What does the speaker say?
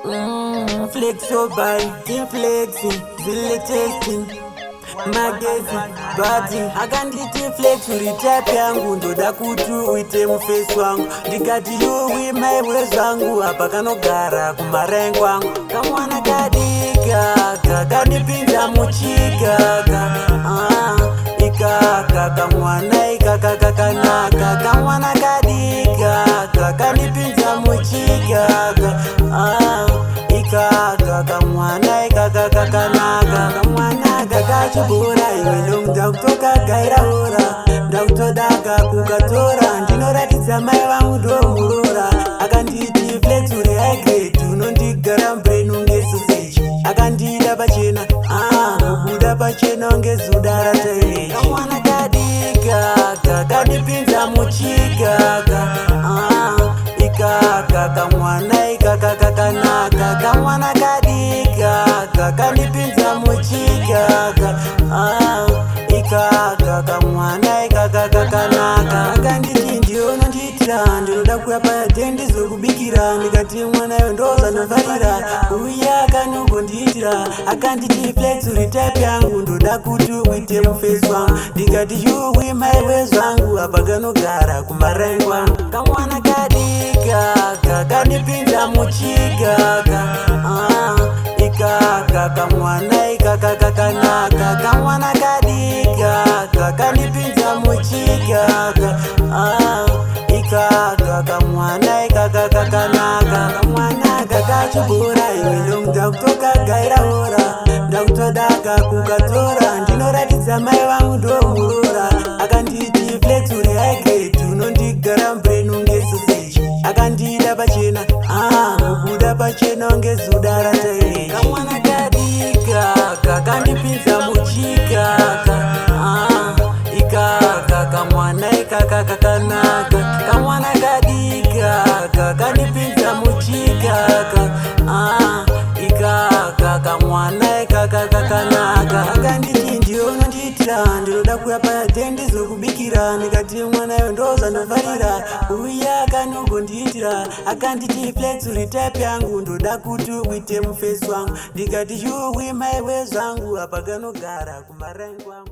Flex so by team flexing, zile testing magazine bati akanditi flex uritype yangu ndoda kuti uite mufesi wangu ndikati yuwi maiwe zvangu apa kanogara kumarengo wangu kamwana kadika kakandipinza muchikaka ikaka kamwana ikaka kakanaka kamwana kadika kakandipinza muchikaka ikaka kamwana ikaka kakanaka kamwana kakachibura iwe ndomuda kutoka gairaora ndakutodaka kukatora ndinoratidza mai vangu ndomurora akanditi flex uri haigrade unondigara mbrenu ngesoseji akandida pachena kubuda pachena ungezuda rataine kamwana kadika kakandipinza muchikaka ikaka kamwana ikaka kakanaka kamwana kadika kakandipinza muchikaka ikaka kamwana ikaka kakanaka akanditi ndiononditira ndinoda kuya payate ndizokubikira ndikati mwanayo ndozvanofarira uya akanogonditira akanditi flex uri type yangu ndoda kuti uite mufesi wangu ndikati yuwi maiwe zvangu apa kanogara kumarengo wangu kamwana kadika kakandipinza muchikaka ikaka kamwana ikaka kakanaka kamwana kadika kakandipinza muchikaka ikaka kamwana ikaka kakanaka kamwana kakachibura iwe ndomuda kutoka gairaora ndakutodaka kukatora ndinoratidza mai vangu ndomurora akanditi flex uri haigrade unondigara mbrenu ngesoseji akandida pachena kubuda pachena ungezuda rataine kamwana kadika kakandipinza muchikaka ikaka kamwana ikaka kakanaka kamwana kadika kakandipinza muchikaka ikaka kamwana ikaka kakanaka akanditi ndiononditira ndinoda kuya payate ndizokubikira ndikati mwanayo ndozvanofarira uya akanogonditira akanditi flex uri type yangu ndoda kuti uite mufesi wangu ndikati yuwi maiwe zvangu apa kanogara kumarengo wangu